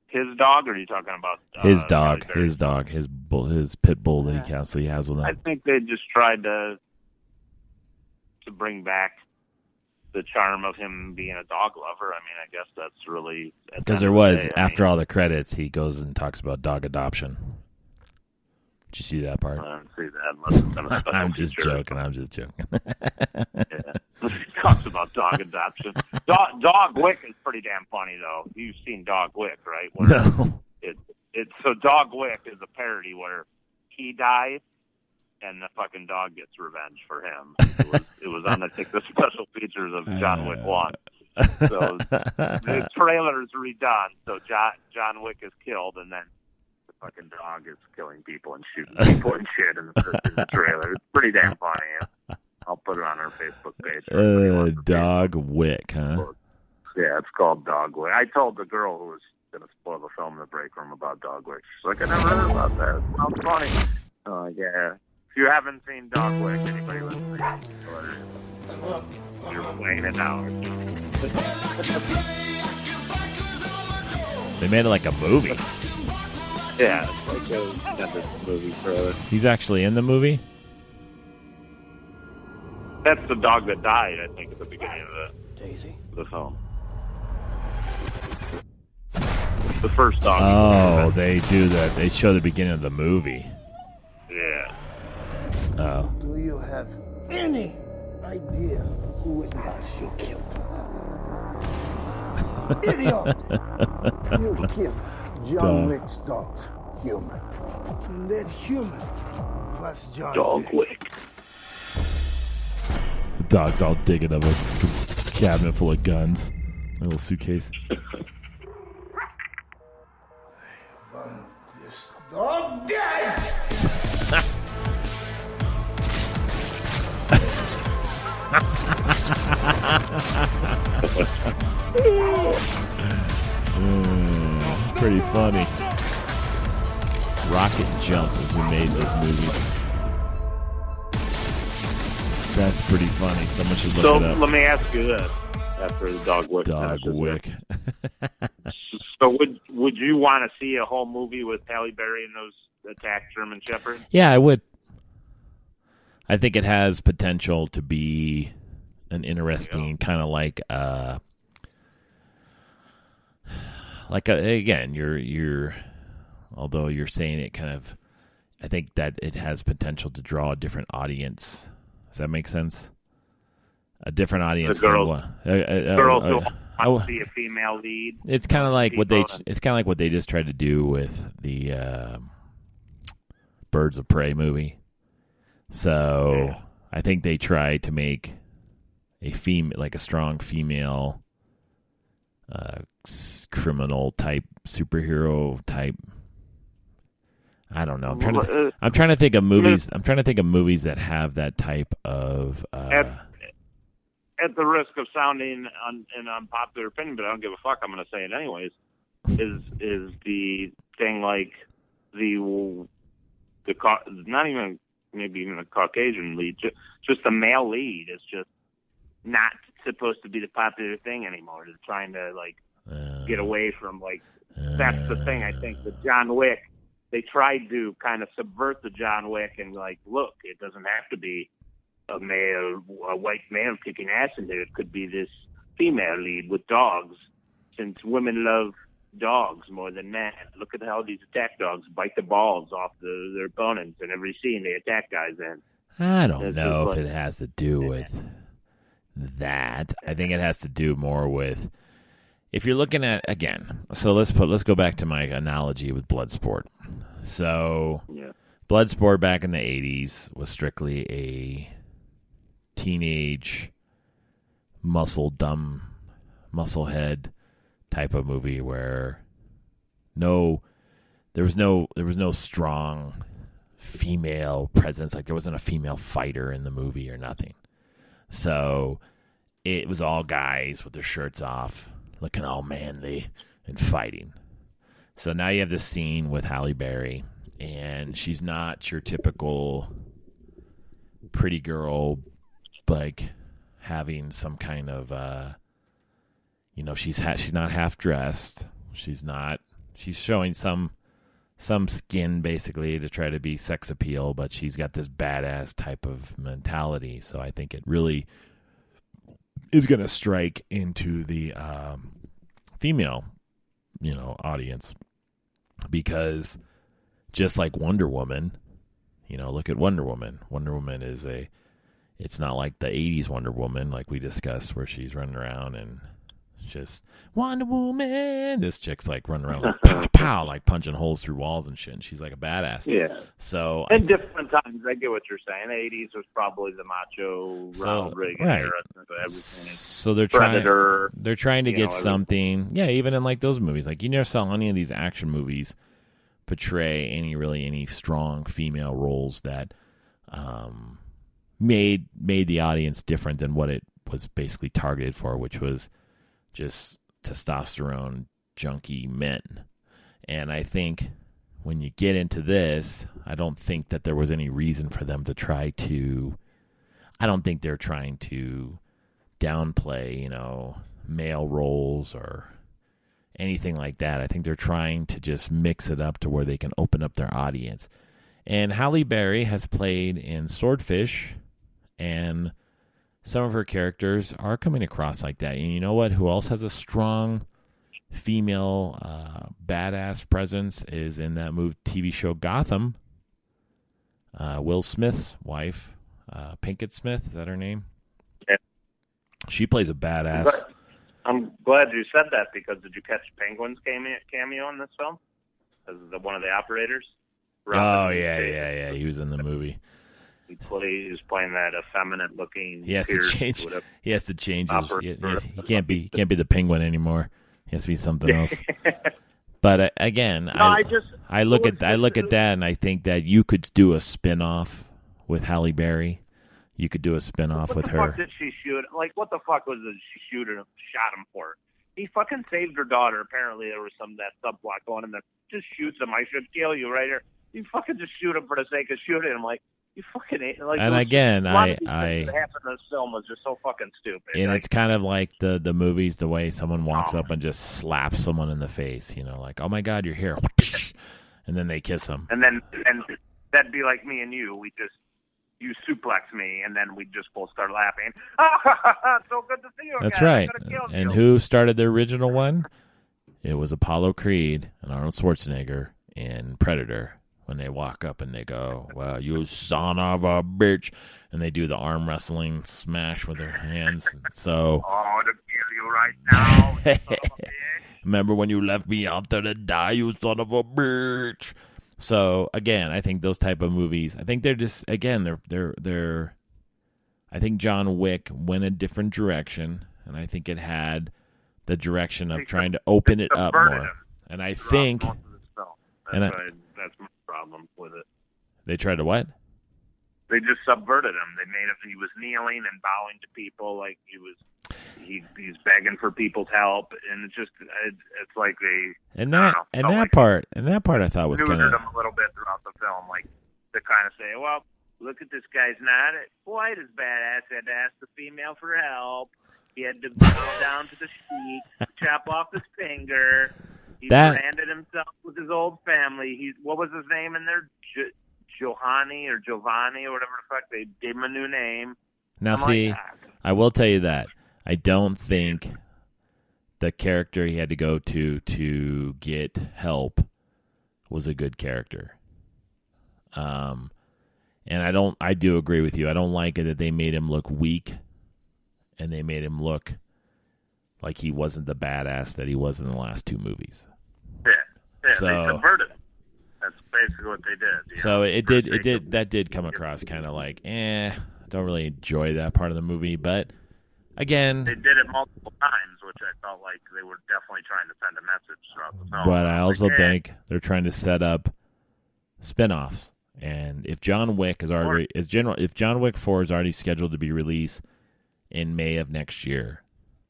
his dog, or are you talking about His Halle dog, Berry's his pit bull that he has with I him. think they just tried to bring back the charm of him being a dog lover. I mean, I guess that's really Because there was, after all the credits, he goes and talks about dog adoption. Did you see that part? I didn't see that unless it's in a special I'm just feature. joking. I'm just joking. Yeah. He talks about dog adoption. Dog Wick is pretty damn funny, though. You've seen Dog Wick, right? Where No. So Dog Wick is a parody where he dies and the fucking dog gets revenge for him. It was on, I think, the special features of John Wick 1. So the trailer is redone. So John Wick is killed, and then the fucking dog is killing people and shooting people and shit in the trailer. It's pretty damn funny. I'll put it on our Facebook page. Dog Wick, huh? Yeah, it's called Dog Wick. I told the girl who was going to spoil the film in the break room about Dog Wick. She's like, I never heard about that. It sounds funny. Yeah. If you haven't seen Dog Wick, anybody listening, you're playing it now. They made it like a movie. Yeah, it's like a movie trailer. He's actually in the movie? That's the dog that died, I think, at the beginning of the film. The first dog. Oh, they do that. They show the beginning of the movie. Yeah. Oh. Do you have any idea who it was you killed? Idiot! You killed John Wick's dog, Human. And that human was Dog Wick. The dog's all digging up a cabinet full of guns. A little suitcase. This dog dead! Pretty funny. Rocket Jump is who made this movie. That's pretty funny. Someone should look it up. So let me ask you this: after the Dog Wick. Dog Wick. So would you want to see a whole movie with Halle Berry and those attacked German Shepherds? Yeah, I would. I think it has potential to be an interesting kind of again, you're although you're saying it kind of, I think that it has potential to draw a different audience. Does that make sense? A different audience. The girls who want to see a female lead. It's kind of like what they just tried to do with the Birds of Prey movie. So yeah. I think they tried to make a strong female criminal type, superhero type. I don't know. I'm trying to think of movies. I'm trying to think of movies that have that type of. At the risk of sounding an unpopular opinion, but I don't give a fuck. I'm going to say it anyways. Is the thing like not even maybe even a Caucasian lead, just a male lead is just not supposed to be the popular thing anymore. They're trying to get away from that's the thing. I think the John Wick, they tried to kind of subvert the John Wick and look, it doesn't have to be a white male kicking ass in there. It could be this female lead with dogs, since women love dogs more than men. Look at how these attack dogs bite the balls off their opponents in every scene they attack guys in. I don't know if it has to do with that. I think it has to do more with, if you're looking at, again, so let's go back to my analogy with Bloodsport. So Bloodsport back in the 80s was strictly a teenage musclehead type of movie where there was no strong female presence. Like there wasn't a female fighter in the movie or nothing. So it was all guys with their shirts off, looking all manly and fighting. So now you have this scene with Halle Berry, and she's not your typical pretty girl, having some kind of, she's not half dressed. She's not she's showing some skin basically to try to be sex appeal, but she's got this badass type of mentality. So I think it really is going to strike into the female, audience, because just like Wonder Woman, look at Wonder Woman. Wonder Woman it's not like the 80s Wonder Woman like we discussed where she's running around and just Wonder Woman. This chick's like running around like pow pow, like punching holes through walls and shit. And she's like a badass. Yeah. So in different times, I get what you're saying. The 80s was probably the macho Ronald Reagan era. So they're Predator, trying to get something. Yeah, even in like those movies, like you never saw any of these action movies portray any strong female roles that made the audience different than what it was basically targeted for, which was just testosterone junkie men. And I think when you get into this, I don't think that there was any reason for them to try to, I don't think they're trying to downplay, male roles or anything like that. I think they're trying to just mix it up to where they can open up their audience. And Halle Berry has played in Swordfish, and some of her characters are coming across like that. And you know what? Who else has a strong female badass presence is in that TV show Gotham. Will Smith's wife, Pinkett Smith, is that her name? Yeah. She plays a badass. I'm glad you said that, because did you catch Penguin's cameo in this film? As one of the operators? Oh, yeah. He was in the movie. He's playing that effeminate looking. He has to change. He has to change his. He can't be the Penguin anymore. He has to be something else. But again, I look at that and I think that you could do a spin-off with Halle Berry. You could do a spin-off with her. What the fuck did she shoot? Like, what the fuck was it she shot him for? He fucking saved her daughter. Apparently, there was that subplot going in there. Just shoots him. I should kill you right here. You fucking just shoot him for the sake of shooting him. Like, you fucking like. And again, what happened in this film was just so fucking stupid. And it's kind of like the movies, the way someone walks up and just slaps someone in the face. Like, oh my God, you're here, and then they kiss him. And then that'd be like me and you. You suplex me, and then we just both start laughing. So good to see you again. That's right. And who started the original one? It was Apollo Creed and Arnold Schwarzenegger in Predator. When they walk up and they go, well, you son of a bitch. And they do the arm wrestling smash with their hands. So, oh, to kill you right now, you son of a bitch. Remember when you left me out there to die, you son of a bitch. So, again, I think those type of movies, I think they're just, again, they're I think John Wick went a different direction. And I think it had the direction of trying to open it up more. And I think... That's my problem with it. They tried to what? They just subverted him. They made him. He was kneeling and bowing to people like he's begging for people's help, and it's like they. That part I thought was kind of him a little bit throughout the film, like to kind of say, well, look at this guy's not quite as badass. He had to ask the female for help. He had to bow down to the sheik, chop off his finger. He branded himself with his old family. What was his name in there? Giovanni or whatever the fuck. They gave him a new name. Now, I will tell you that. I don't think the character he had to go to get help was a good character. And I do agree with you. I don't like it that they made him look weak and they made him look like he wasn't the badass that he was in the last two movies. Yeah, so, they subverted him. That's basically what they did. So that did come across kind of like, I don't really enjoy that part of the movie. But again, they did it multiple times, which I felt like they were definitely trying to send a message throughout the film. But I also think they're trying to set up spinoffs. And if John Wick if John Wick 4 is already scheduled to be released in May of next year,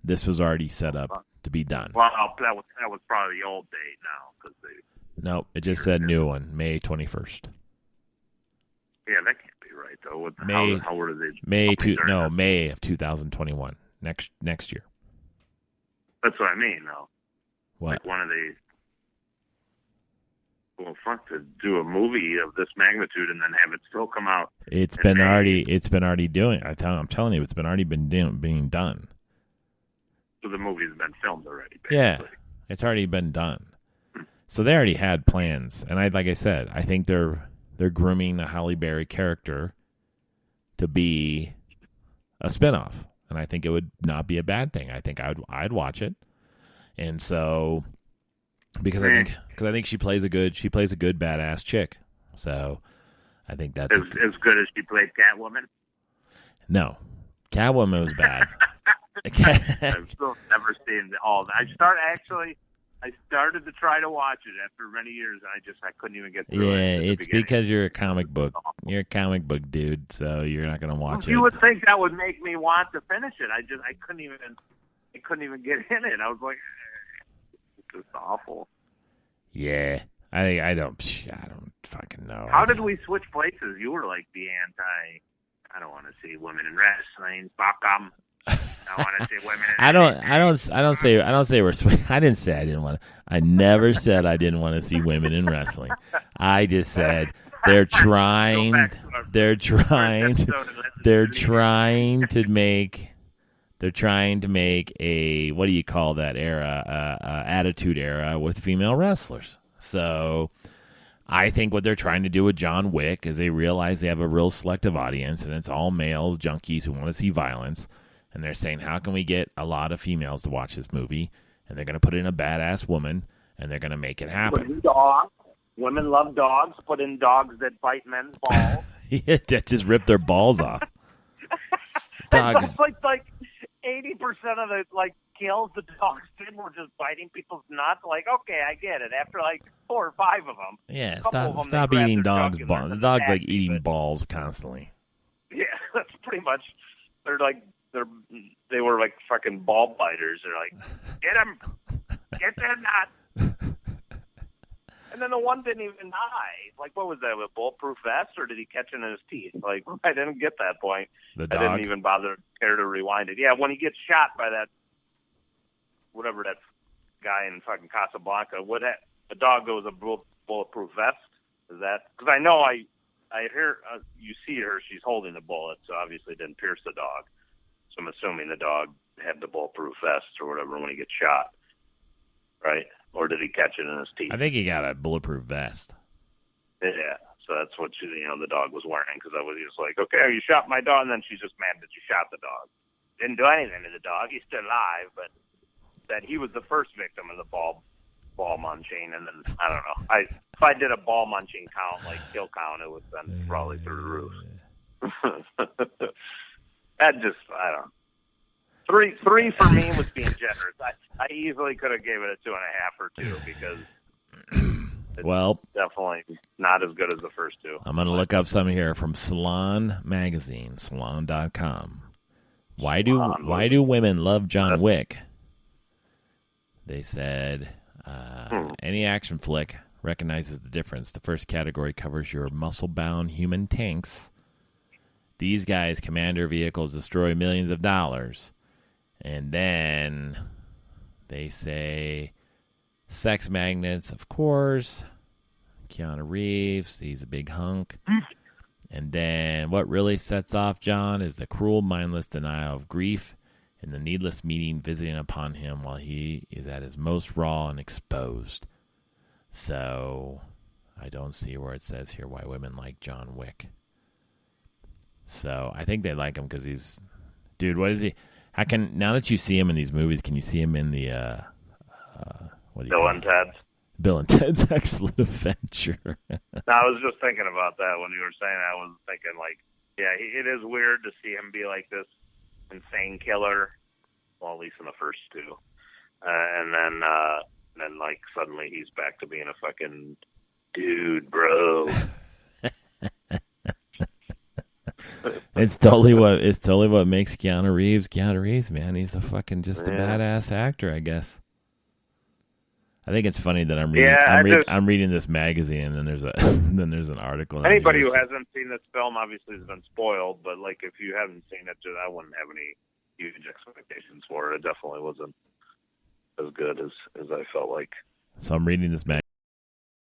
this was already set up to be done. Well, that was probably the old date now. No, it just said new one, May 21st. Yeah, that can't be right though. How were they? May of 2021. Next year. That's what I mean, though. What? Like one of these. well, fuck, to do a movie of this magnitude and then have it still come out. It's been already doing. I'm telling you, it's been already being done. So the movie's been filmed already. Basically. Yeah, it's already been done. So they already had plans, and like I said, I think they're grooming the Halle Berry character to be a spinoff, and I think it would not be a bad thing. I think I'd watch it, and so because I think she plays a good badass chick. So I think that's as good as she played Catwoman. No, Catwoman was bad. I've still never seen all that. I started to try to watch it after many years, and I couldn't even get through it. Yeah, it's because you're a comic book dude, so you're not gonna watch it. You would think that would make me want to finish it. I couldn't even get in it. I was like, it's just awful. Yeah, I don't fucking know. How did we switch places? You were like the anti. I don't want to see women in wrestling. Fuck 'em. I want to see women. I don't say we're. I didn't say I didn't want to. I never said I didn't want to see women in wrestling. I just said they're trying to make a, what do you call that era? Attitude era with female wrestlers. So I think what they're trying to do with John Wick is they realize they have a real selective audience, and it's all males, junkies who want to see violence. And they're saying, how can we get a lot of females to watch this movie? And they're going to put in a badass woman, and they're going to make it happen. Dogs. Women love dogs. Put in dogs that bite men's balls. Yeah, that just rip their balls off. Dog. That's like 80% of the kills the dogs did were just biting people's nuts. Like, okay, I get it. After 4 or 5 of them. Yeah, stop eating dogs' balls. The dog's eating balls constantly. Yeah, that's pretty much. They were like fucking ball biters. They're like, get him, get that nut. And then the one didn't even die. Like, what was that, a bulletproof vest, or did he catch it in his teeth? Like, I didn't get that point. The dog? I didn't even care to rewind it. Yeah, when he gets shot by that, whatever that guy in fucking Casablanca, the dog goes a bulletproof vest? Is that? Because I know I hear, you see her, she's holding the bullet, so obviously it didn't pierce the dog. So I'm assuming the dog had the bulletproof vest or whatever when he gets shot, right? Or did he catch it in his teeth? I think he got a bulletproof vest. Yeah, so that's what the dog was wearing, because I was just like, okay, you shot my dog, and then she's just mad that you shot the dog. Didn't do anything to the dog. He's still alive, but that he was the first victim of the ball munching, and then I don't know. If I did a ball munching count, kill count, it would have been probably through the roof. That just, I don't know. 3 for me was being generous. I easily could have gave it a 2.5 or 2 because it's definitely not as good as the first 2. I'm going to look up some here from Salon Magazine, salon.com. Why do women love John Wick? They said any action flick recognizes the difference. The first category covers your muscle-bound human tanks. These guys command their vehicles, destroy millions of dollars. And then they say sex magnets, of course. Keanu Reeves, he's a big hunk. And then what really sets off John is the cruel, mindless denial of grief and the needless meaning visiting upon him while he is at his most raw and exposed. So I don't see where it says here why women like John Wick. So I think they like him because he's... Dude, what is he... now that you see him in these movies, can you see him in the... what do you Bill and Ted's? Bill and Ted's Excellent Adventure. I was just thinking about that when you were saying that. I was thinking, yeah, it is weird to see him be like this insane killer. Well, at least in the first 2. And then suddenly he's back to being a fucking dude, bro. It's totally what makes Keanu Reeves, man. He's a fucking just a badass actor, I guess. I think it's funny that I'm reading this magazine, and then there's an article. Anybody who hasn't seen this film obviously has been spoiled, but if you haven't seen it, I wouldn't have any huge expectations for it. It definitely wasn't as good as I felt like. So I'm reading this magazine.